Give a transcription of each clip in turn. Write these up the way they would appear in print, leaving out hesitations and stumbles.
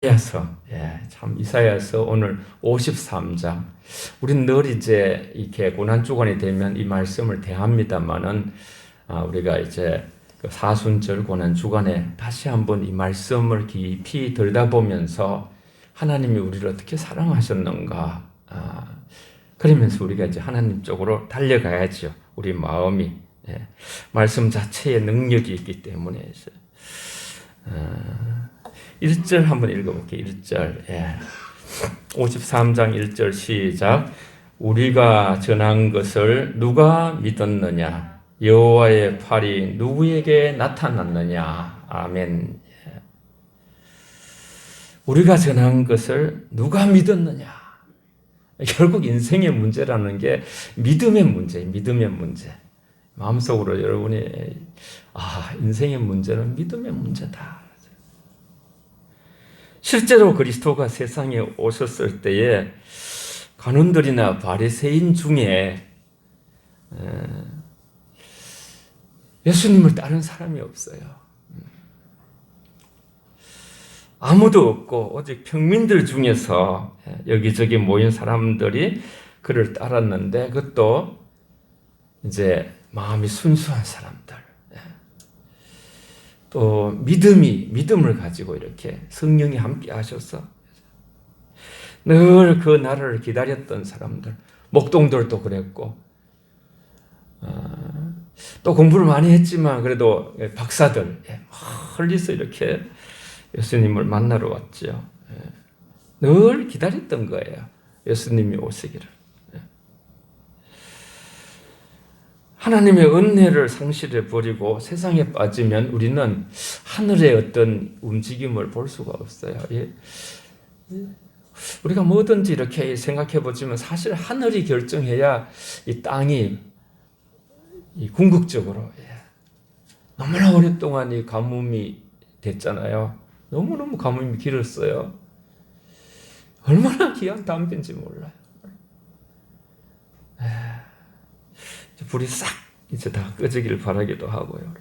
이사야서 오늘 53장. 우리는 늘 이제 이렇게 고난주간이 되면 이 말씀을 대합니다만은, 우리가 이제 그 사순절 고난주간에 다시 한번 이 말씀을 깊이 들여다보면서 하나님이 우리를 어떻게 사랑하셨는가, 그러면서 우리가 이제 하나님 쪽으로 달려가야죠. 우리 마음이. 말씀 자체의 능력이 있기 때문에. 1절 한번 읽어볼게요. 1절. 53장 1절 시작. 우리가 전한 것을 누가 믿었느냐? 여호와의 팔이 누구에게 나타났느냐? 아멘. 우리가 전한 것을 누가 믿었느냐? 결국 인생의 문제라는 게 믿음의 문제예요. 믿음의 문제. 마음속으로 여러분이 인생의 문제는 믿음의 문제다. 실제로 그리스도가 세상에 오셨을 때에 관원들이나 바리새인 중에 예수님을 따른 사람이 없어요. 아무도 없고 오직 평민들 중에서 여기저기 모인 사람들이 그를 따랐는데, 그것도 이제 마음이 순수한 사람들, 또 믿음을 가지고 이렇게 성령이 함께 하셔서 늘 그 날을 기다렸던 사람들, 목동들도 그랬고, 또 공부를 많이 했지만 그래도 박사들 멀리서 이렇게 예수님을 만나러 왔죠. 늘 기다렸던 거예요. 예수님이 오시기를. 하나님의 은혜를 상실해 버리고 세상에 빠지면 우리는 하늘의 어떤 움직임을 볼 수가 없어요. 우리가 뭐든지 이렇게 생각해 보지만 사실 하늘이 결정해야 이 땅이 궁극적으로 너무나 오랫동안 이 가뭄이 됐잖아요. 너무너무 가뭄이 길었어요. 얼마나 귀한 담배인지 몰라요. 불이 싹 이제 다 꺼지길 바라기도 하고요.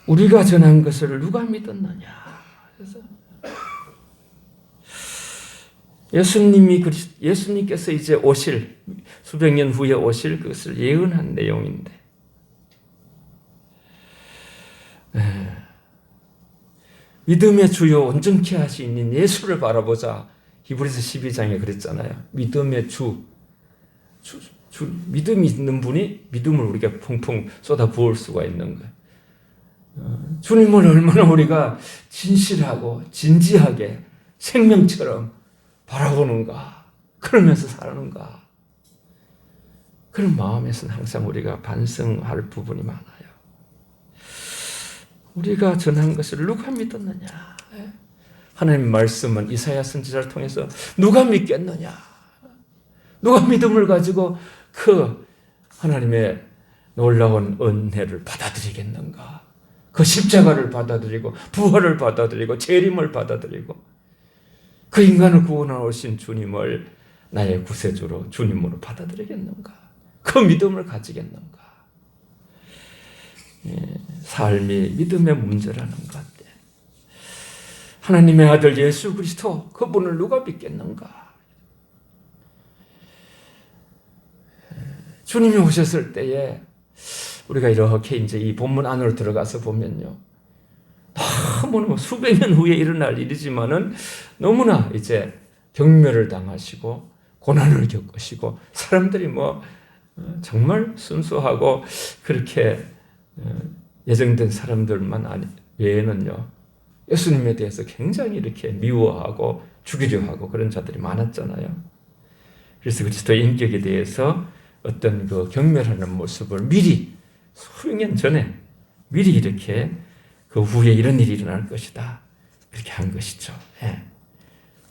우리가 전한 것을 누가 믿었느냐? 그래서 예수님께서 이제 오실, 수백 년 후에 오실 것을 예언한 내용인데, 믿음의 주요 온전케 하시는 예수를 바라보자. 히브리서 12장에 그랬잖아요. 믿음의 믿음이 있는 분이 믿음을 우리가 펑펑 쏟아 부을 수가 있는 거예요. 주님을 얼마나 우리가 진실하고 진지하게 생명처럼 바라보는가, 그러면서 사는가, 그런 마음에서는 항상 우리가 반성할 부분이 많아요. 우리가 전한 것을 누가 믿었느냐? 하나님의 말씀은 이사야 선지자를 통해서 누가 믿겠느냐? 누가 믿음을 가지고 그 하나님의 놀라운 은혜를 받아들이겠는가? 그 십자가를 받아들이고 부활을 받아들이고 재림을 받아들이고 그 인간을 구원하러 오신 주님을 나의 구세주로 주님으로 받아들이겠는가? 그 믿음을 가지겠는가? 삶이 믿음의 문제라는 것. 하나님의 아들 예수 그리스도, 그분을 누가 믿겠는가? 주님이 오셨을 때에 우리가 이렇게 이제 이 본문 안으로 들어가서 보면요, 너무나 수백 년 후에 일어날 일이지만은 너무나 이제 경멸을 당하시고 고난을 겪으시고 사람들이 정말 순수하고 그렇게 예정된 사람들만 외에는요, 예수님에 대해서 굉장히 이렇게 미워하고 죽이려 하고 그런 자들이 많았잖아요. 그래서 그리스도의 인격에 대해서 어떤 그 경멸하는 모습을 미리 수백 년 전에 미리 이렇게 그 후에 이런 일이 일어날 것이다, 그렇게 한 것이죠.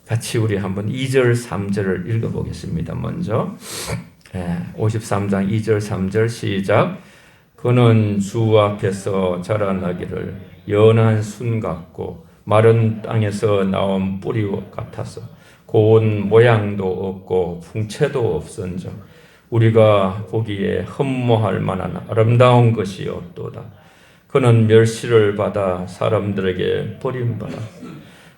같이 우리 한번 2절 3절을 읽어보겠습니다. 먼저 53장 2절 3절 시작. 그는 주 앞에서 자라나기를 연한 순 같고 마른 땅에서 나온 뿌리 같아서 고운 모양도 없고 풍채도 없은즉 우리가 보기에 흠모할 만한 아름다운 것이 없도다. 그는 멸시를 받아 사람들에게 버림받아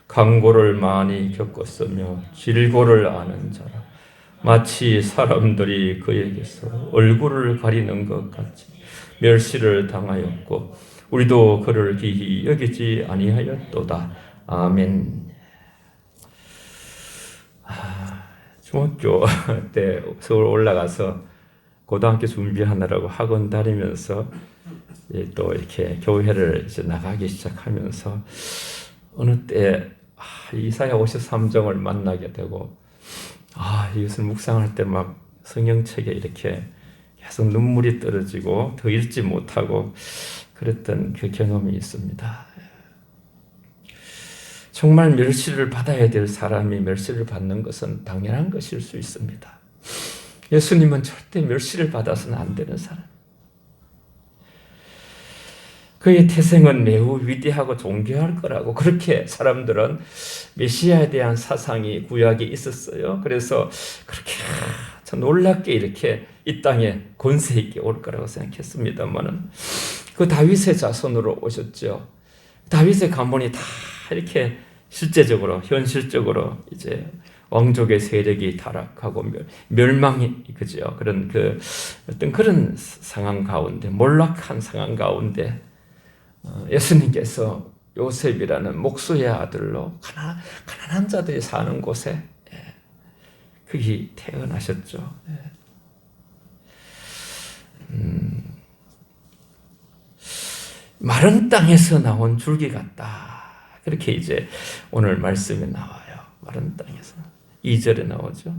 강고를 많이 겪었으며 질고를 아는 자라. 마치 사람들이 그에게서 얼굴을 가리는 것 같이 멸시를 당하였고 우리도 그를 기히 여기지 아니하였도다. 아멘. 중학교 때 서울 올라가서 고등학교 준비하느라고 학원 다니면서 또 이렇게 교회를 이제 나가기 시작하면서 어느 때 이사야 53장을 만나게 되고 이것을 묵상할 때 막 성경책에 이렇게 계속 눈물이 떨어지고 더 읽지 못하고 그랬던 그 경험이 있습니다. 정말 멸시를 받아야 될 사람이 멸시를 받는 것은 당연한 것일 수 있습니다. 예수님은 절대 멸시를 받아서는 안 되는 사람. 그의 태생은 매우 위대하고 존귀할 거라고 그렇게 사람들은 메시아에 대한 사상이 구약에 있었어요. 그래서 그렇게 참 놀랍게 이렇게 이 땅에 권세 있게 올 거라고 생각했습니다만은 그 다윗의 자손으로 오셨죠. 다윗의 가문이 다 이렇게 실제적으로 현실적으로 이제 왕족의 세력이 타락하고 멸망이 그죠. 그런 어떤 그런 상황 가운데 몰락한 상황 가운데 예수님께서 요셉이라는 목수의 아들로 가난한 자들이 사는 곳에 거기 태어나셨죠. 마른 땅에서 나온 줄기 같다. 그렇게 이제 오늘 말씀에 나와요. 마른 땅에서 2절에 나오죠.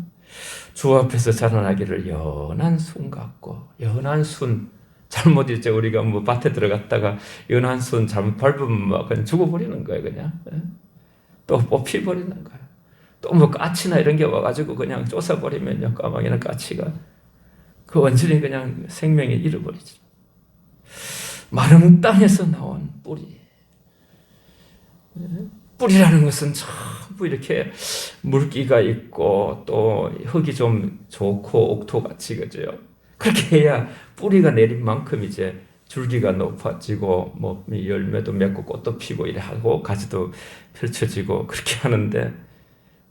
주 앞에서 자라나기를 연한 순 같고 연한 순 잘못 이제 우리가 뭐 밭에 들어갔다가 연한 순 잘못 밟으면 막 그냥 죽어버리는 거예요, 그냥. 또 뽑히버리는 거예요. 또 뭐 까치나 이런 게 와가지고 그냥 쫓아버리면요, 까마귀나 까치가 그 완전히 그냥 생명이 잃어버리죠. 마른 땅에서 나온 뿌리. 뿌리라는 것은 전부 이렇게 물기가 있고 또 흙이 좀 좋고 옥토같이 그죠. 그렇게 해야 뿌리가 내린 만큼 이제 줄기가 높아지고 뭐 열매도 맺고 꽃도 피고 이래 하고 가지도 펼쳐지고 그렇게 하는데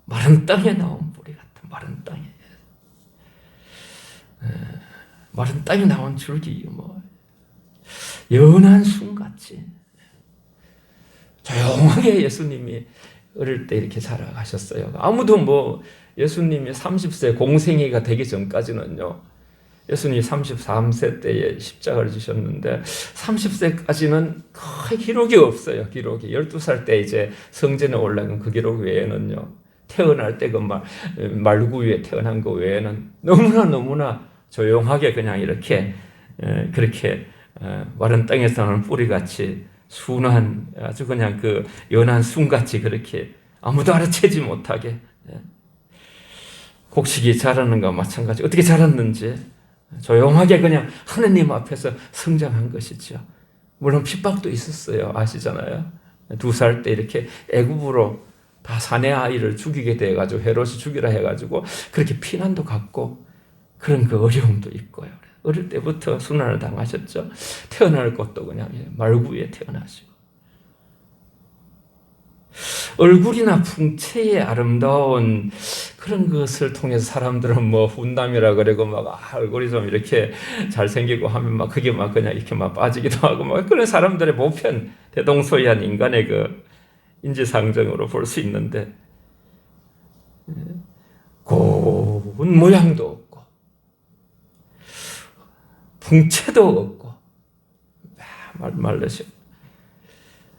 마른 땅에 나온 뿌리 같은 마른 땅에 마른 땅에 나온 줄기 뭐 연한 순같이 조용하게 예수님이 어릴 때 이렇게 자라가셨어요. 아무도 뭐 예수님이 30세 공생애가 되기 전까지는요. 예수님이 33세 때에 십자가를 지셨는데 30세까지는 거의 기록이 없어요. 기록이 12살 때 이제 성전에 올라간 그 기록 외에는요. 태어날 때 그 말구 위에 태어난 거 외에는 너무나 조용하게 그냥 이렇게 그렇게 마른 땅에서 나는 뿌리같이 순한 아주 그냥 그 연한 순같이 그렇게 아무도 알아채지 못하게 곡식이 자라는 것과 마찬가지. 어떻게 자랐는지 조용하게 그냥 하느님 앞에서 성장한 것이죠. 물론 핍박도 있었어요. 아시잖아요. 2살 때 이렇게 애굽으로 다 사내 아이를 죽이게 돼가지고 헤롯이 죽이라 해가지고 그렇게 피난도 갔고 그런 그 어려움도 있고요. 어릴 때부터 순환을 당하셨죠. 태어날 것도 그냥 말구에 태어나시고 얼굴이나 풍채의 아름다운 그런 것을 통해서 사람들은 뭐 훈남이라 그러고 막 얼굴이 좀 이렇게 잘생기고 하면 막 그게 막 그냥 이렇게 막 빠지기도 하고 막 그런 사람들의 보편 대동소이한 인간의 그 인지상정으로 볼 수 있는데 고운 모양도 없고 풍채도 없고 말르시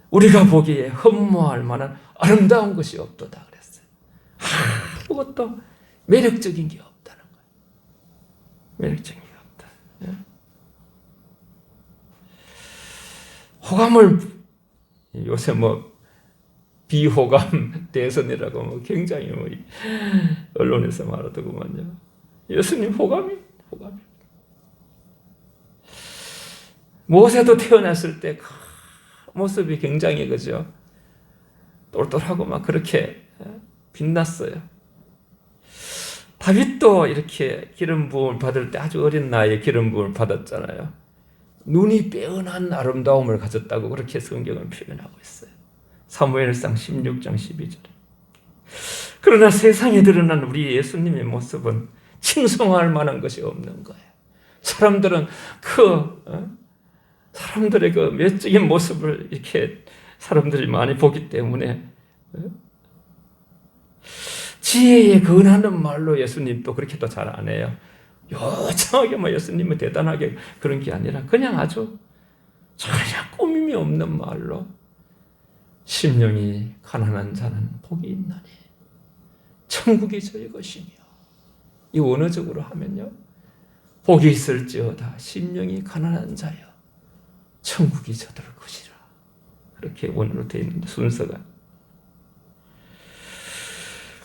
우리가 보기에 흠모할 만한 아름다운 것이 없도다 그랬어요. 아무것도 매력적인 게 없다는 거예요. 매력적인 게 없다. 호감을 요새 뭐 비호감 대선이라고 뭐 굉장히 뭐 언론에서 말하더구만요. 예수님 호감이. 모세도 태어났을 때 모습이 굉장히 그죠 똘똘하고 막 그렇게 빛났어요. 다윗도 이렇게 기름 부음을 받을 때 아주 어린 나이에 기름 부음을 받았잖아요. 눈이 빼어난 아름다움을 가졌다고 그렇게 성경은 표현하고 있어요. 사무엘상 16장 12절에. 그러나 세상에 드러난 우리 예수님의 모습은 칭송할 만한 것이 없는 거예요. 사람들은 사람들의 그 외적인 모습을 이렇게 사람들이 많이 보기 때문에 지혜에 근하는 말로 예수님도 그렇게도 잘 안 해요. 요청하게 뭐 예수님은 대단하게 그런 게 아니라 그냥 아주 전혀 꾸밈이 없는 말로 심령이 가난한 자는 복이 있나니 천국이 저의 것이며, 이 원어적으로 하면요, 복이 있을지어다 심령이 가난한 자여 천국이 저들 것이라. 그렇게 원어로 되어 있는데 순서가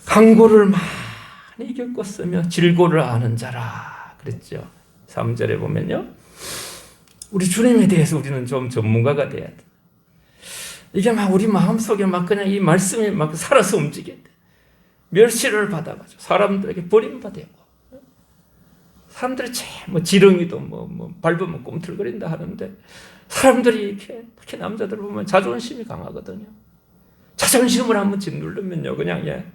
강고를 많이 겪었으며 질고를 아는 자라 그랬죠. 3절에 보면요, 우리 주님에 대해서 우리는 좀 전문가가 돼야 돼. 이게 막 우리 마음속에 막 그냥 이 말씀이 막 살아서 움직여야 돼. 멸시를 받아가지고 사람들에게 버림받고, 사람들이 뭐 지렁이도 뭐 밟으면 꿈틀거린다 하는데, 사람들이 이렇게 특히 남자들 보면 자존심이 강하거든요. 자존심을 한번 짓누르면요 그냥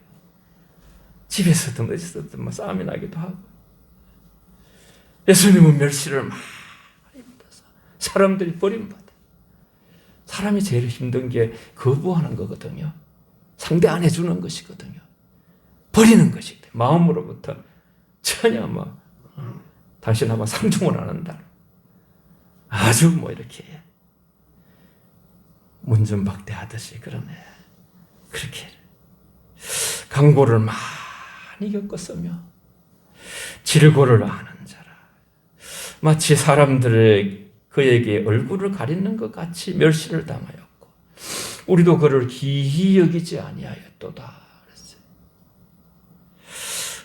집에서든 어디서든 뭐 싸움이 나기도 하고. 예수님은 멸시를 많이 받아서 사람들이 버림받아. 사람이 제일 힘든 게 거부하는 거거든요. 상대 안 해주는 것이거든요. 버리는 것이거든요. 마음으로부터 전혀 당신 아마 상종을 안 한다. 아주 이렇게 문전박대하듯이 그러네. 그렇게 강고를 많이 겪었으며 질고를 아는 자라. 마치 사람들의 그에게 얼굴을 가리는 것 같이 멸시를 당하였고 우리도 그를 기히 여기지 아니하였도다. 그랬어요.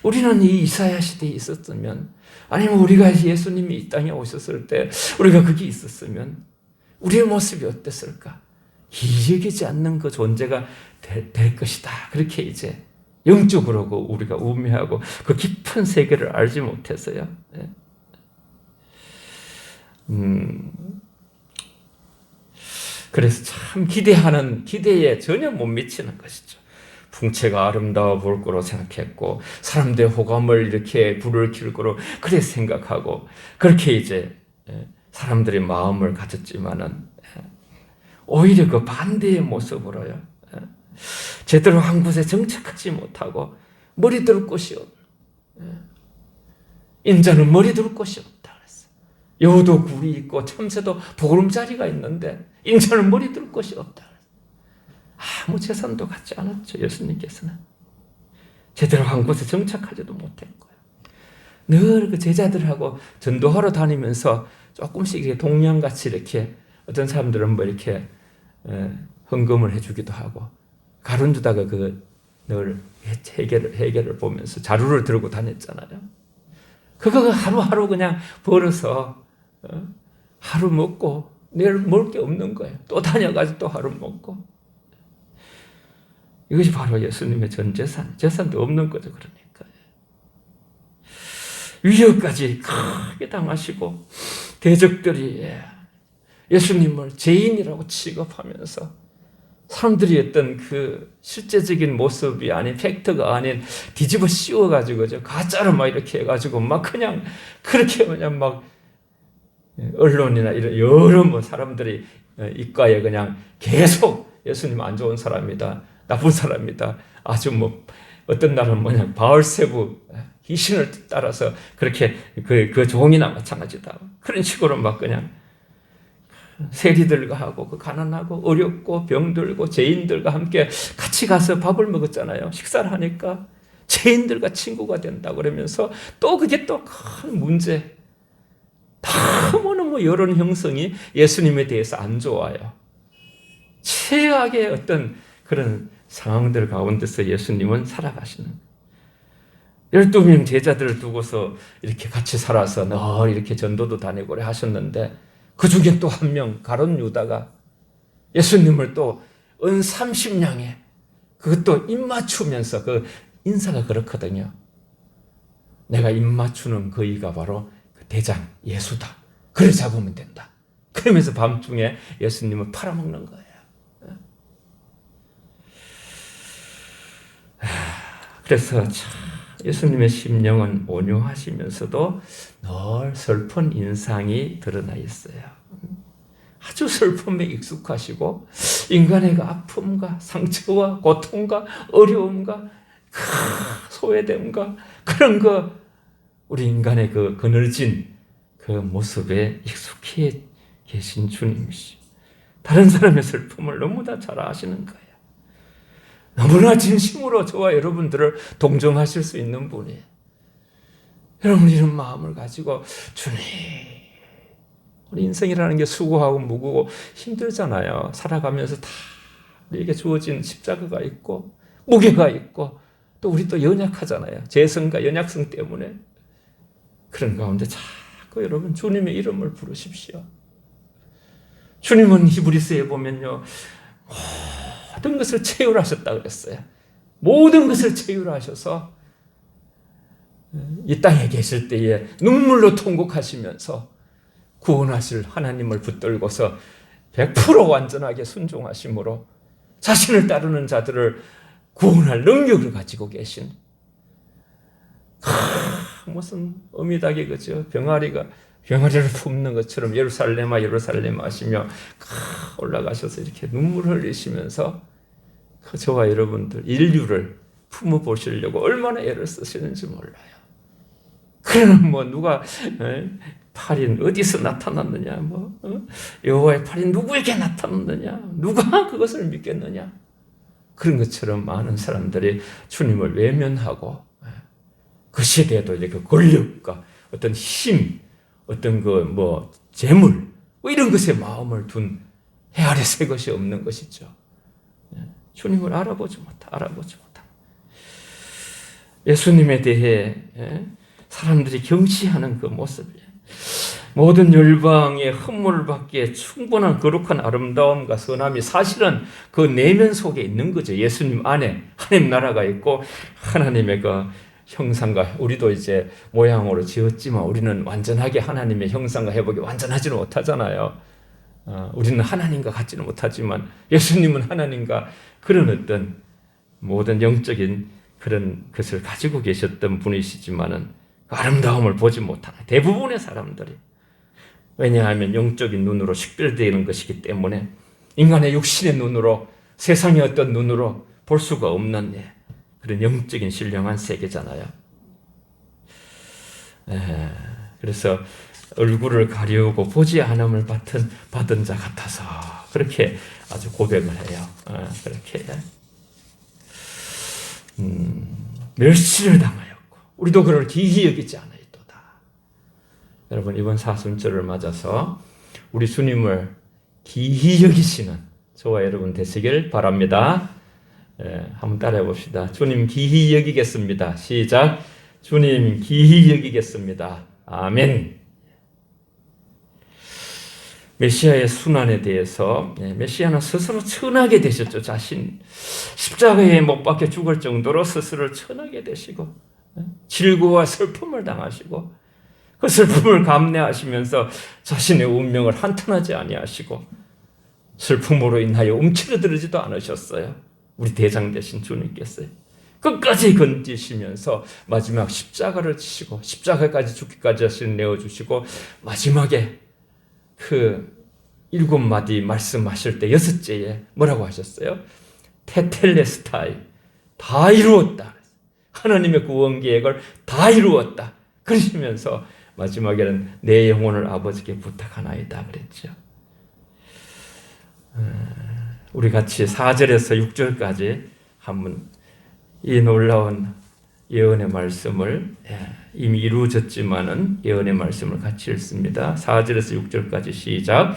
우리는 이 이사야 시대에 있었으면, 아니면 우리가 예수님이 이 땅에 오셨을 때 우리가 거기 있었으면 우리의 모습이 어땠을까? 기히 여기지 않는 그 존재가 될 것이다. 그렇게 이제 영적으로 우리가 우매하고 그 깊은 세계를 알지 못해서요. 그래서 참 기대에 전혀 못 미치는 것이죠. 풍채가 아름다워 볼 거로 생각했고, 사람들의 호감을 이렇게 불을 킬 거로 그래 생각하고, 그렇게 이제 사람들의 마음을 가졌지만은 오히려 그 반대의 모습으로요. 제대로 한 곳에 정착하지 못하고 머리 둘 곳이 없는, 인자는 머리 둘 곳이 없다. 여우도 굴이 있고 참새도 보름자리가 있는데 인자는 머리 둘 곳이 없다. 아무 재산도 갖지 않았죠. 예수님께서는 제대로 한 곳에 정착하지도 못했고요. 늘 그 제자들하고 전도하러 다니면서 조금씩 이렇게 동양같이 이렇게 어떤 사람들은 이렇게 헌금을 해주기도 하고, 가룟유다가 늘 해결을 보면서 자루를 들고 다녔잖아요. 그거 하루하루 그냥 벌어서 하루 먹고 내일 먹을 게 없는 거예요. 또 다녀가지고 또 하루 먹고. 이것이 바로 예수님의 전 재산도 없는 거죠. 그러니까 위협까지 크게 당하시고 대적들이 예수님을 죄인이라고 취급하면서 사람들이 어떤 그 실제적인 모습이 아닌, 팩트가 아닌 뒤집어 씌워가지고 가짜로 막 이렇게 해가지고 막 그냥 그렇게 그냥 막 언론이나 이런 여러 사람들이 이과에 그냥 계속 예수님 안 좋은 사람이다, 나쁜 사람이다, 아주 어떤 날은 바알세부 귀신을 따라서 그렇게 그 종이나 마찬가지다, 그런 식으로 막 그냥 세리들과 하고 그 가난하고 어렵고 병들고 죄인들과 함께 같이 가서 밥을 먹었잖아요. 식사를 하니까 죄인들과 친구가 된다 그러면서 또 그게 또 큰 문제, 너무너무 여론 형성이 예수님에 대해서 안 좋아요. 최악의 어떤 그런 상황들 가운데서 예수님은 살아가시는, 12명 제자들을 두고서 이렇게 같이 살아서 늘 이렇게 전도도 다니고 하셨는데, 그 중에 또 한 명 가룟유다가 예수님을 또 은 30냥에 그것도 입맞추면서, 그 인사가 그렇거든요. 내가 입맞추는 그이가 바로 그 대장 예수다. 그를 잡으면 된다. 그러면서 밤중에 예수님을 팔아먹는 거예요. 그래서 참 예수님의 심령은 온유하시면서도 늘 슬픈 인상이 드러나 있어요. 아주 슬픔에 익숙하시고 인간의 그 아픔과 상처와 고통과 어려움과 소외됨과 그런 거 우리 인간의 그 그늘진 그 모습에 익숙해 계신 주님이시. 다른 사람의 슬픔을 너무나 잘 아시는 거예요. 너무나 진심으로 저와 여러분들을 동정하실 수 있는 분이에요. 여러분 이런 마음을 가지고 주님, 우리 인생이라는 게 수고하고 무거고 힘들잖아요. 살아가면서 다 우리에게 주어진 십자가가 있고 무게가 있고 또 우리 또 연약하잖아요. 재성과 연약성 때문에. 그런 가운데 자꾸 여러분 주님의 이름을 부르십시오. 주님은 히브리서에 보면요, 모든 것을 체휼하셨다 그랬어요. 모든 것을 체휼하셔서 이 땅에 계실 때에 눈물로 통곡하시면서 구원하실 하나님을 붙들고서 100% 완전하게 순종하심으로 자신을 따르는 자들을 구원할 능력을 가지고 계신, 무슨 어미닭이 그죠? 병아리를 품는 것처럼 예루살렘아 예루살렘 하시며 올라가셔서 이렇게 눈물을 흘리시면서 저와 여러분들 인류를 품어 보시려고 얼마나 애를 쓰시는지 몰라요. 그러면 뭐 누가 팔인 어디서 나타났느냐, 여호와의 팔인 누구에게 나타났느냐, 누가 그것을 믿겠느냐, 그런 것처럼 많은 사람들이 주님을 외면하고 그 시대에도 이제 그 권력과 어떤 힘, 어떤 재물 이런 것에 마음을 둔 헤아려 새 것이 없는 것이죠. 주님을 알아보지 못하. 예수님에 대해 사람들이 경시하는 그 모습이에요. 모든 열방의 흠모를 받기에 충분한 거룩한 아름다움과 선함이 사실은 그 내면 속에 있는 거죠. 예수님 안에 하나님 나라가 있고 하나님의 그 형상과, 우리도 이제 모양으로 지었지만 우리는 완전하게 하나님의 형상과 회복이 완전하지는 못하잖아요. 우리는 하나님과 같지는 못하지만 예수님은 하나님과 그런 어떤 모든 영적인 그런 것을 가지고 계셨던 분이시지만은 그 아름다움을 보지 못하는 대부분의 사람들이, 왜냐하면 영적인 눈으로 식별되는 것이기 때문에 인간의 육신의 눈으로, 세상의 어떤 눈으로 볼 수가 없는 그런 영적인 신령한 세계잖아요. 그래서 얼굴을 가리우고 보지 않음을 받은 자 같아서 그렇게 아주 고백을 해요. 그렇게 멸시를 당하였고 우리도 그를 기히 여기지 않아있도다. 여러분 이번 사순절을 맞아서 우리 주님을 기히 여기시는 저와 여러분 되시길 바랍니다. 한번 따라해 봅시다. 주님 기히 여기겠습니다. 시작. 주님 기히 여기겠습니다. 아멘. 메시아의 순환에 대해서, 메시아는 스스로 천하게 되셨죠. 자신 십자가에 못 박혀 죽을 정도로 스스로 천하게 되시고 질고와 슬픔을 당하시고 그 슬픔을 감내하시면서 자신의 운명을 한탄하지 아니하시고 슬픔으로 인하여 움츠러들지도 않으셨어요. 우리 대장 되신 주님께서 끝까지 건지시면서 마지막 십자가를 지시고 십자가까지 죽기까지 하신 내어주시고 마지막에 그 7마디 말씀하실 때 6째에 뭐라고 하셨어요? 테텔레스타이, 다 이루었다. 하나님의 구원 계획을 다 이루었다. 그러시면서 마지막에는 내 영혼을 아버지께 부탁하나이다 그랬죠. 우리 같이 4절에서 6절까지 한번 이 놀라운 예언의 말씀을, 이미 이루어졌지만은 예언의 말씀을 같이 읽습니다. 4절에서 6절까지 시작.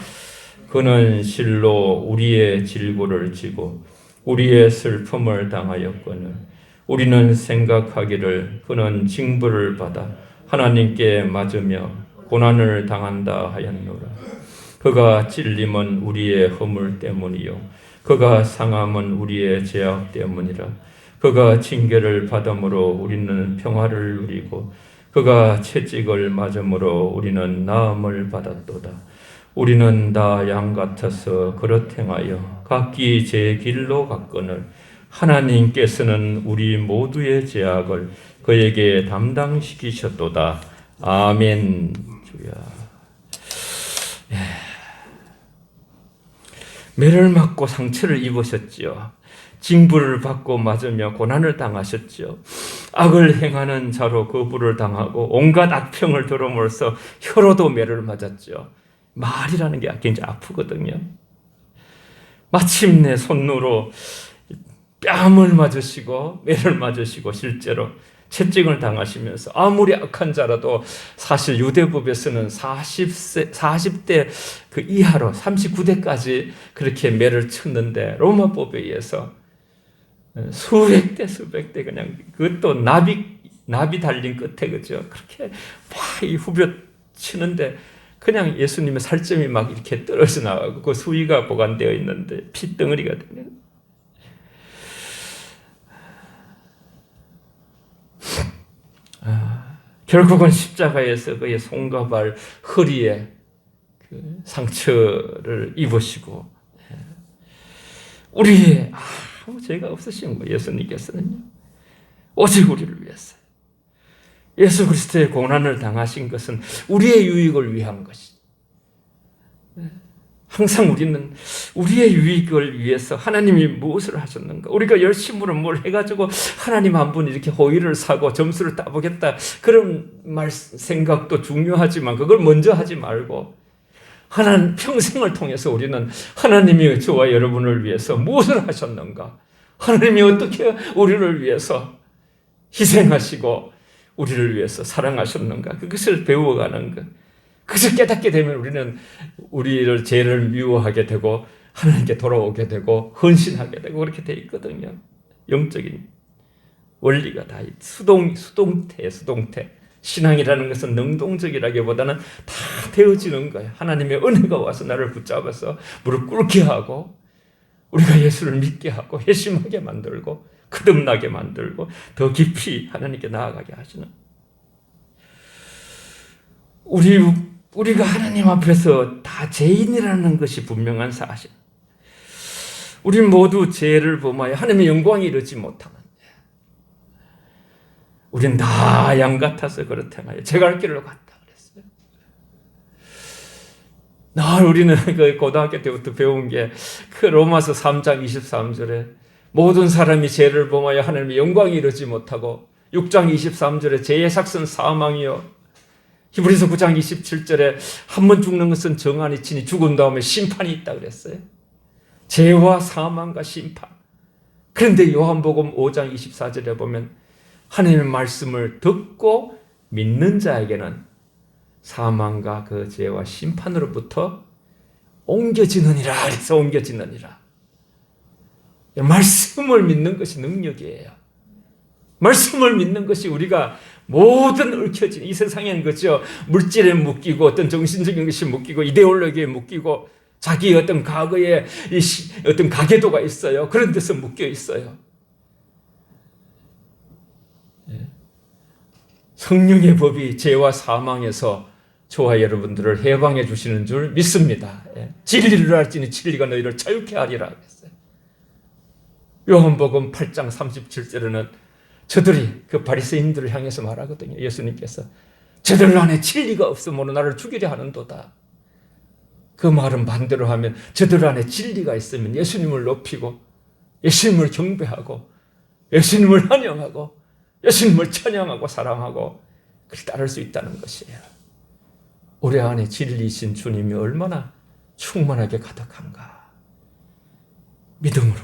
그는 실로 우리의 질고를 지고 우리의 슬픔을 당하였거늘 우리는 생각하기를 그는 징벌을 받아 하나님께 맞으며 고난을 당한다 하였노라. 그가 찔림은 우리의 허물 때문이요 그가 상함은 우리의 죄악 때문이라. 그가 징계를 받음으로 우리는 평화를 누리고 그가 채찍을 맞음으로 우리는 나음을 받았도다. 우리는 다 양 같아서 그릇 행하여 각기 제 길로 갔거늘 하나님께서는 우리 모두의 죄악을 그에게 담당시키셨도다. 아멘. 주야. 매를 맞고 상처를 입으셨지요. 징벌을 받고 맞으며 고난을 당하셨지요. 악을 행하는 자로 거부를 당하고 온갖 악평을 들어물어서 혀로도 매를 맞았죠. 말이라는 게 굉장히 아프거든요. 마침내 손으로 뺨을 맞으시고 매를 맞으시고 실제로 채찍을 당하시면서 아무리 악한 자라도 사실 유대법에서는 40대 그 이하로 39대까지 그렇게 매를 쳤는데 로마법에 의해서 수백 대 그냥 그것도 나비 달린 끝에 그죠 그렇게 막 후벼 치는데 그냥 예수님의 살점이 막 이렇게 떨어져 나가고 그 수위가 보관되어 있는데 핏덩어리가 되는. 결국은 십자가에서 그의 손과 발, 허리에 그 상처를 입으시고 우리의 아무 죄가 없으신 거예요. 예수님께서는요. 오직 우리를 위해서. 예수 그리스도의 고난을 당하신 것은 우리의 유익을 위한 것이. 항상 우리는 우리의 유익을 위해서 하나님이 무엇을 하셨는가? 우리가 열심으로 뭘 해가지고 하나님 한 분 이렇게 호의를 사고 점수를 따보겠다. 그런 생각도 중요하지만 그걸 먼저 하지 말고 하나님 평생을 통해서 우리는 하나님이 저와 여러분을 위해서 무엇을 하셨는가? 하나님이 어떻게 우리를 위해서 희생하시고 우리를 위해서 사랑하셨는가? 그것을 배워가는 것. 그것을 깨닫게 되면 우리는 우리를 죄를 미워하게 되고 하나님께 돌아오게 되고 헌신하게 되고 그렇게 돼 있거든요. 영적인 원리가 다 수동태. 신앙이라는 것은 능동적이라기보다는 다 되어지는 거예요. 하나님의 은혜가 와서 나를 붙잡아서 무릎 꿇게 하고 우리가 예수를 믿게 하고 회심하게 만들고 거듭나게 만들고 더 깊이 하나님께 나아가게 하시는. 우리가 하나님 앞에서 다 죄인이라는 것이 분명한 사실. 우리 모두 죄를 범하여 하나님의 영광에 이르지 못하는. 우린 다 양 같아서 그렇다나요. 제 갈 길로 갔다 그랬어요. 늘 우리는 그 고등학교 때부터 배운 게 그 로마서 3장 23절에 모든 사람이 죄를 범하여 하나님의 영광에 이르지 못하고 6장 23절에 죄의 삭은 사망이요. 히브리서 9장 27절에 한 번 죽는 것은 정한이 치니 죽은 다음에 심판이 있다 그랬어요. 죄와 사망과 심판. 그런데 요한복음 5장 24절에 보면 하나님의 말씀을 듣고 믿는 자에게는 사망과 그 죄와 심판으로부터 옮겨지느니라. 그래서 옮겨지느니라. 말씀을 믿는 것이 능력이에요. 말씀을 믿는 것이 우리가 모든 얽혀진 이 세상엔 그죠 물질에 묶이고 어떤 정신적인 것이 묶이고 이데올로기에 묶이고 자기의 어떤 과거에 어떤 가계도가 있어요. 그런 데서 묶여 있어요. 성령의 법이 죄와 사망에서 저와 여러분들을 해방해 주시는 줄 믿습니다. 진리를 알지니 진리가 너희를 자유케 하리라 했어요. 요한복음 8장 37절에는 저들이 그 바리새인들을 향해서 말하거든요. 예수님께서 저들 안에 진리가 없으므로 나를 죽이려 하는도다. 그 말은 반대로 하면 저들 안에 진리가 있으면 예수님을 높이고 예수님을 경배하고 예수님을 환영하고 예수님을 찬양하고 사랑하고 그렇게 따를 수 있다는 것이에요. 우리 안에 진리이신 주님이 얼마나 충만하게 가득한가. 믿음으로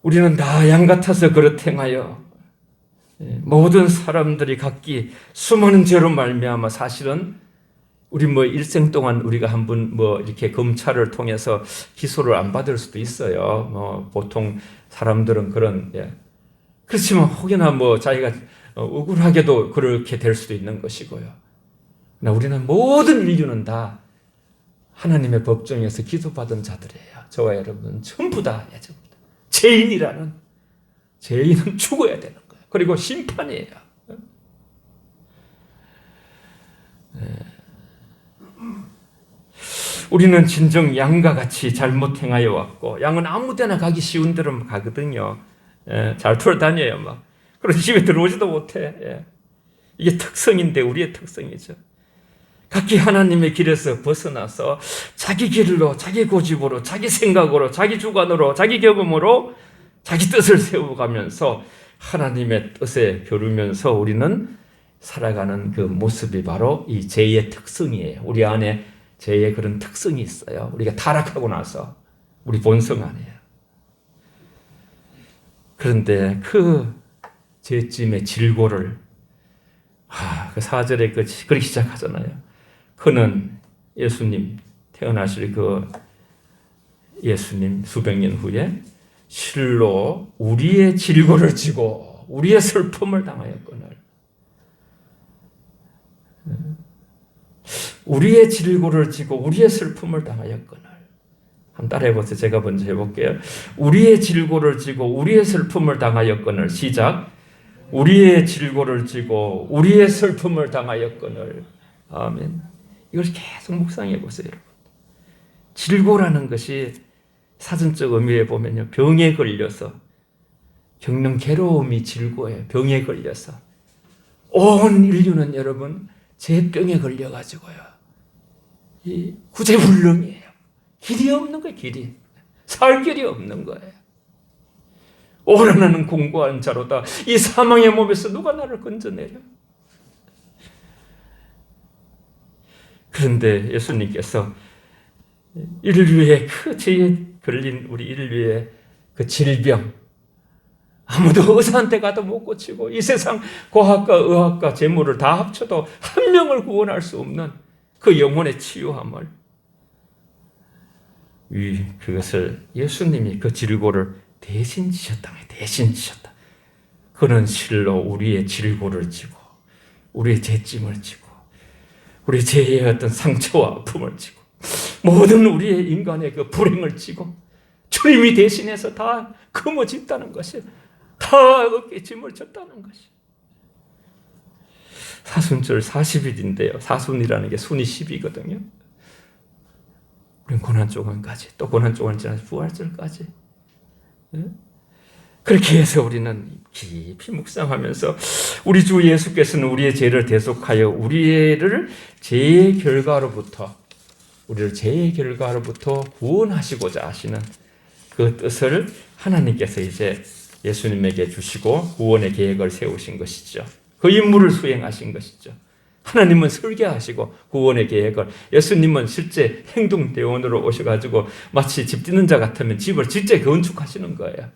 우리는 다 양 같아서 그릇 행하여 모든 사람들이 각기 수많은 죄로 말미암아 사실은 우리 일생 동안 우리가 한 번 이렇게 검찰을 통해서 기소를 안 받을 수도 있어요. 보통 사람들은 그런 그렇지만 혹여나 자기가 억울하게도 그렇게 될 수도 있는 것이고요. 그러나 우리는 모든 인류는 다 하나님의 법정에서 기소받은 자들이에요. 저와 여러분은 전부 다 죄인이라는 죄인은 죽어야 되는 거예요. 그리고 심판이에요. 우리는 진정 양과 같이 잘못 행하여 왔고, 양은 아무데나 가기 쉬운 데로 가거든요. 잘 돌아다녀요 막. 그래서 집에 들어오지도 못해. 이게 특성인데, 우리의 특성이죠. 각기 하나님의 길에서 벗어나서 자기 길로, 자기 고집으로, 자기 생각으로, 자기 주관으로, 자기 경험으로 자기 뜻을 세워가면서 하나님의 뜻에 겨루면서 우리는 살아가는 그 모습이 바로 이 죄의 특성이에요. 우리 안에 죄의 그런 특성이 있어요. 우리가 타락하고 나서 우리 본성 안에요. 그런데 그 죄짐의 질고를 그 4절에 그렇게 시작하잖아요. 그는 예수님 태어나실 그 예수님 수백 년 후에 실로 우리의 질고를 지고 우리의 슬픔을 당하였거늘. 우리의 질고를 지고 우리의 슬픔을 당하였거늘. 한번 따라해 보세요. 제가 먼저 해볼게요. 우리의 질고를 지고 우리의 슬픔을 당하였거늘. 시작. 우리의 질고를 지고 우리의 슬픔을 당하였거늘. 아멘. 이걸 계속 묵상해 보세요, 여러분. 질고라는 것이 사전적 의미에 보면요, 병에 걸려서 겪는 괴로움이 질고예요. 병에 걸려서 온 인류는 여러분 죄병에 걸려가지고요, 이 구제불능이에요. 길이 없는 거예요. 길이 살 길이 없는 거예요. 오라나는 공고한 자로다. 이 사망의 몸에서 누가 나를 건져내려? 그런데 예수님께서 인류의 그 죄에 걸린 우리 인류의 그 질병, 아무도 의사한테 가도 못 고치고 이 세상 과학과 의학과 재물을 다 합쳐도 한 명을 구원할 수 없는 그 영혼의 치유함을, 그것을 예수님이 그 질고를 대신 지셨다. 대신 지셨다. 그는 실로 우리의 질고를 지고 우리의 죄짐을 지고 우리 죄의 어떤 상처와 아픔을 지고 모든 우리의 인간의 그 불행을 지고 주님이 대신해서 다 거머쥐었다는 것이, 다 어깨에 짐을 졌다는 것이. 사순절 40일인데요. 사순이라는 게 순이 10이거든요. 우리는 고난조간까지, 또 고난조간 지나서 부활절까지. 그렇게 해서 우리는 깊이 묵상하면서 우리 주 예수께서는 우리의 죄를 대속하여 우리를 죄의 결과로부터 구원하시고자 하시는 그 뜻을 하나님께서 이제 예수님에게 주시고 구원의 계획을 세우신 것이죠. 그 임무를 수행하신 것이죠. 하나님은 설계하시고 구원의 계획을, 예수님은 실제 행동대원으로 오셔가지고 마치 집 짓는 자 같으면 집을 실제 건축하시는 거예요.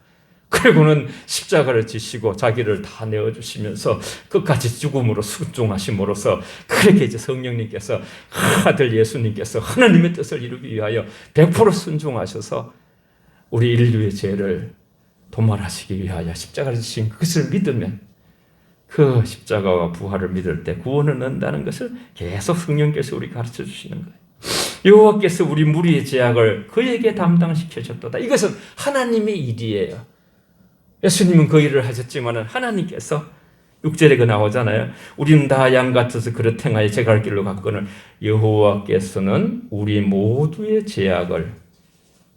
그리고는 십자가를 지시고 자기를 다 내어주시면서 끝까지 죽음으로 순종하심으로써 그렇게 이제 성령님께서, 아들 예수님께서 하나님의 뜻을 이루기 위하여 100% 순종하셔서 우리 인류의 죄를 도말하시기 위하여 십자가를 지신 그것을 믿으면, 그 십자가와 부활을 믿을 때 구원을 얻는다는 것을 계속 성령께서 우리 가르쳐 주시는 거예요. 여호와께서 우리 무리의 죄악을 그에게 담당시켜줬도다. 이것은 하나님의 일이에요. 예수님은 그 일을 하셨지만 하나님께서 6절에 그 나오잖아요. 우리는 다 양 같아서 그릇 행하여 제 갈 길로 갔거늘 여호와께서는 우리 모두의 죄악을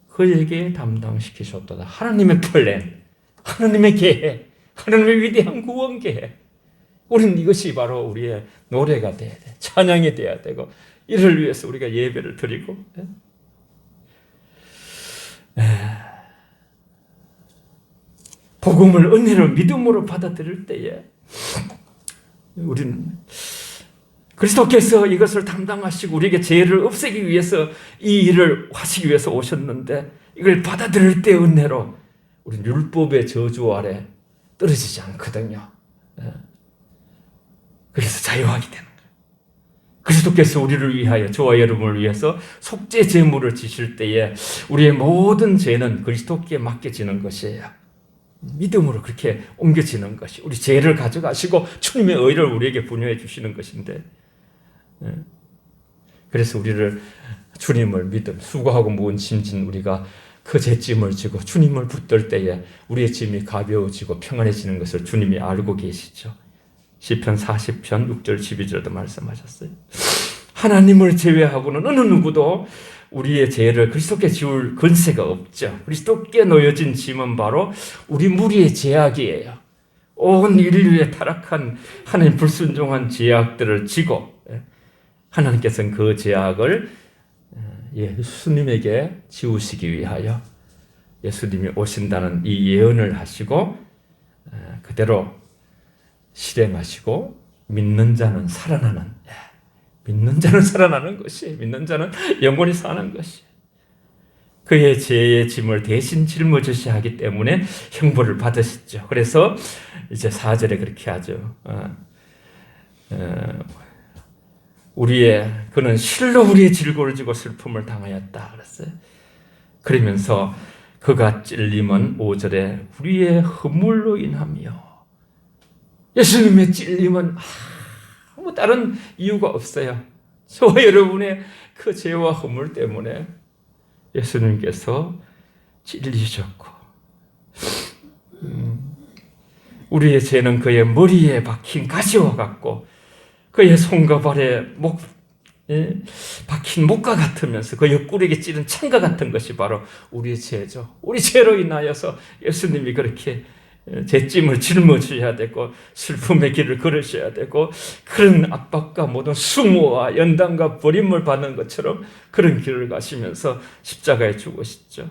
그에게 담당시키셨도다. 하나님의 플랜, 하나님의 계획, 하나님의 위대한 구원 계획. 우리는 이것이 바로 우리의 노래가 돼야 돼. 찬양이 돼야 되고, 이를 위해서 우리가 예배를 드리고. 복음을 은혜로 믿음으로 받아들일 때에 우리는 그리스도께서 이것을 담당하시고 우리에게 죄를 없애기 위해서 이 일을 하시기 위해서 오셨는데, 이걸 받아들일 때 은혜로 우리는 율법의 저주 아래 떨어지지 않거든요. 그래서 자유하게 되는 거예요. 그리스도께서 우리를 위하여, 저와 여러분을 위해서 속죄 제물을 지실 때에 우리의 모든 죄는 그리스도께 맡겨지는 것이에요. 믿음으로 그렇게 옮겨지는 것이, 우리 죄를 가져가시고 주님의 의를 우리에게 분유해 주시는 것인데, 그래서 우리를, 주님을 믿음, 수고하고 무거운 짐진 우리가 그 죄짐을 지고 주님을 붙들 때에 우리의 짐이 가벼워지고 평안해지는 것을 주님이 알고 계시죠. 시편 40편 6절 12절도 말씀하셨어요. 하나님을 제외하고는 어느 누구도 우리의 죄를 그리스도께 지울 권세가 없죠. 그리스도께 놓여진 짐은 바로 우리 무리의 죄악이에요. 온 인류의 타락한 하나님 불순종한 죄악들을 지고 하나님께서는 그 죄악을 예수님에게 지우시기 위하여 예수님이 오신다는 이 예언을 하시고 그대로 실행하시고 믿는 자는 살아나는 것이, 믿는 자는 영원히 사는 것이, 그의 죄의 짐을 대신 짊어지셔야 하기 때문에 형벌을 받으셨죠. 그래서 이제 4절에 그렇게 하죠. 그는 실로 우리의 질고를 지고 슬픔을 당하였다 그랬어요. 그러면서 그가 찔림은 5절에 우리의 허물로 인하며, 예수님의 찔림은 아무 다른 이유가 없어요. 저와 여러분의 그 죄와 허물 때문에 예수님께서 찔리셨고, 우리의 죄는 그의 머리에 박힌 가시와 같고 그의 손과 발에 박힌 목과 같으면서 그 옆구리에 찌른 창과 같은 것이 바로 우리의 죄죠. 우리 죄로 인하여서 예수님이 그렇게 죄짐을 짊어져야 되고 슬픔의 길을 걸으셔야 되고 그런 압박과 모든 수모와 연단과 버림을 받는 것처럼 그런 길을 가시면서 십자가에 죽으셨죠.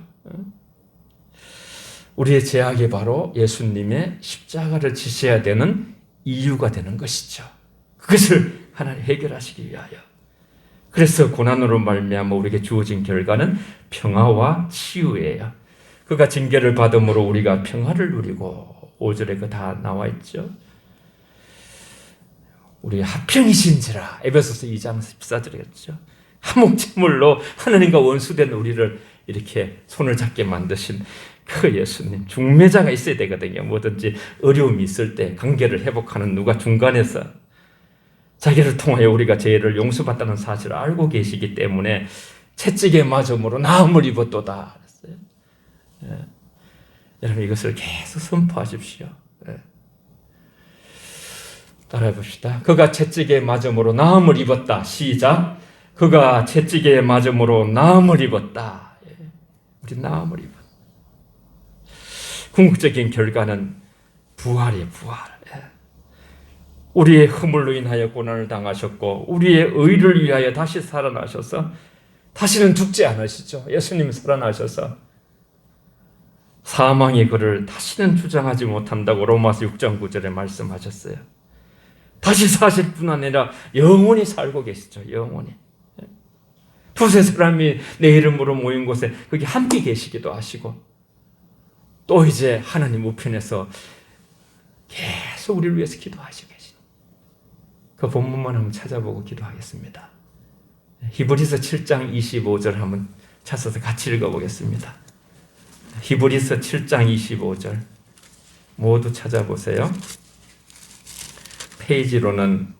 우리의 죄악이 바로 예수님의 십자가를 지셔야 되는 이유가 되는 것이죠. 그것을 하나님 해결하시기 위하여. 그래서 고난으로 말미암아 우리에게 주어진 결과는 평화와 치유예요. 그가 징계를 받음으로 우리가 평화를 누리고, 5절에 그 다 나와 있죠. 우리 화평이신지라, 에베소서 2장 14절이었죠. 화목제물로 하나님과 원수된 우리를 이렇게 손을 잡게 만드신 그 예수님, 중매자가 있어야 되거든요. 뭐든지 어려움이 있을 때 관계를 회복하는 누가 중간에서 자기를 통하여 우리가 죄를 용서받다는 사실을 알고 계시기 때문에 채찍에 맞음으로 나음을 입었도다. 여러분 이것을 계속 선포하십시오. 따라해 봅시다. 그가 채찍에 맞음으로 나음을 입었다. 시작. 그가 채찍에 맞음으로 나음을 입었다. 우리 나음을 입었다. 궁극적인 결과는 부활이에요. 부활. 우리의 허물로 인하여 고난을 당하셨고 우리의 의를 위하여 다시 살아나셔서 다시는 죽지 않으시죠. 예수님 살아나셔서 사망이 그를 다시는 주장하지 못한다고 로마서 6장 9절에 말씀하셨어요. 다시 사실 뿐 아니라 영원히 살고 계시죠. 영원히. 두세 사람이 내 이름으로 모인 곳에 거기 함께 계시기도 하시고 또 이제 하나님 우편에서 계속 우리를 위해서 기도하시고 계시는 그 본문만 한번 찾아보고 기도하겠습니다. 히브리서 7장 25절 한번 찾아서 같이 읽어보겠습니다. 히브리서 7장 25절 모두 찾아보세요. 페이지로는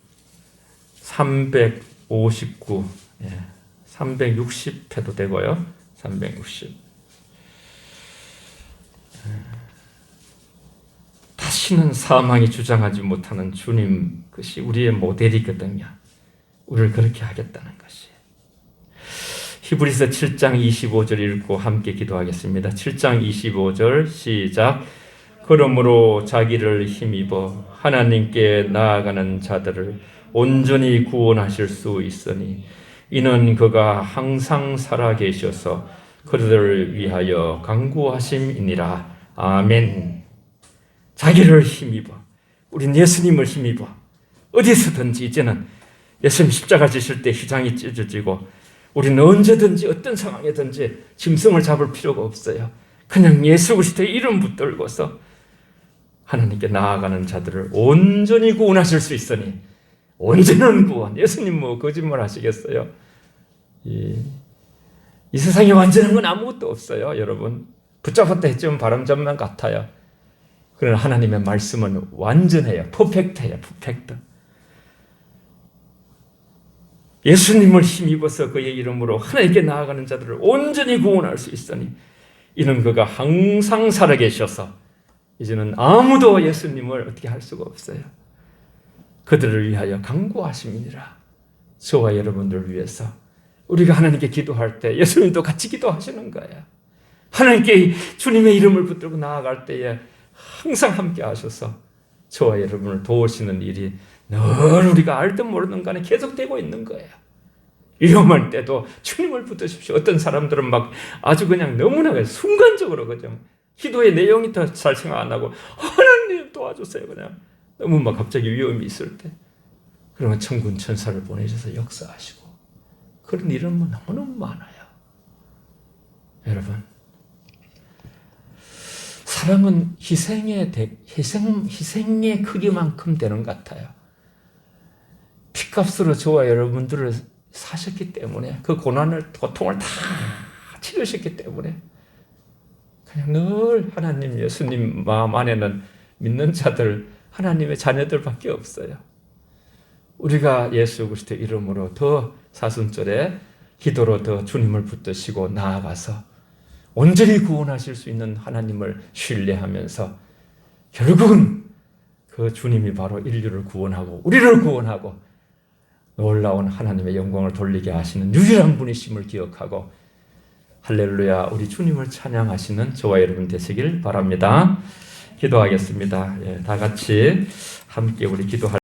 359, 360 해도 되고요. 360. 다시는 사망이 주장하지 못하는 주님, 그것이 우리의 모델이거든요. 우리를 그렇게 하겠다는 것이. 히브리서 7장 25절 읽고 함께 기도하겠습니다. 7장 25절 시작. 그러므로 자기를 힘입어 하나님께 나아가는 자들을 온전히 구원하실 수 있으니 이는 그가 항상 살아계셔서 그들을 위하여 간구하심이니라. 아멘. 자기를 힘입어, 우린 예수님을 힘입어 어디서든지 이제는 예수님 십자가 지실 때 휘장이 찢어지고 우리는 언제든지 어떤 상황에든지 짐승을 잡을 필요가 없어요. 그냥 예수 그리스도의 이름 붙들고서 하나님께 나아가는 자들을 온전히 구원하실 수 있으니, 온전한 구원. 예수님 뭐 거짓말 하시겠어요? 이 세상에 완전한 건 아무것도 없어요. 여러분 붙잡았다 했지만 바람잡만 같아요. 그러나 하나님의 말씀은 완전해요. 퍼펙트해요. 퍼펙트. 예수님을 힘입어서 그의 이름으로 하나님께 나아가는 자들을 온전히 구원할 수 있으니 이는 그가 항상 살아계셔서 이제는 아무도 예수님을 어떻게 할 수가 없어요. 그들을 위하여 간구하심이니라. 저와 여러분들을 위해서 우리가 하나님께 기도할 때 예수님도 같이 기도하시는 거예요. 하나님께 주님의 이름을 붙들고 나아갈 때에 항상 함께 하셔서 저와 여러분을 도우시는 일이 늘 우리가 알든 모르든 간에 계속되고 있는 거예요. 위험할 때도 주님을 붙드십시오. 어떤 사람들은 막 아주 그냥 너무나 순간적으로 그죠. 기도의 내용이 더 잘 생각 안 나고 하나님 도와주세요. 그냥 너무 막 갑자기 위험이 있을 때 그러면 천군 천사를 보내셔서 역사하시고 그런 일은 뭐 너무너무 많아요. 여러분, 사랑은 희생의 크기만큼 되는 것 같아요. 피값으로 저와 여러분들을 사셨기 때문에 그 고통을 다 치르셨기 때문에 그냥 늘 하나님, 예수님 마음 안에는 믿는 자들, 하나님의 자녀들밖에 없어요. 우리가 예수 그리스도의 이름으로 더 사순절에 기도로 더 주님을 붙드시고 나아가서 온전히 구원하실 수 있는 하나님을 신뢰하면서 결국은 그 주님이 바로 인류를 구원하고 우리를 구원하고 놀라운 하나님의 영광을 돌리게 하시는 유일한 분이심을 기억하고 할렐루야 우리 주님을 찬양하시는 저와 여러분 되시길 바랍니다. 기도하겠습니다. 다 같이 함께 우리 기도할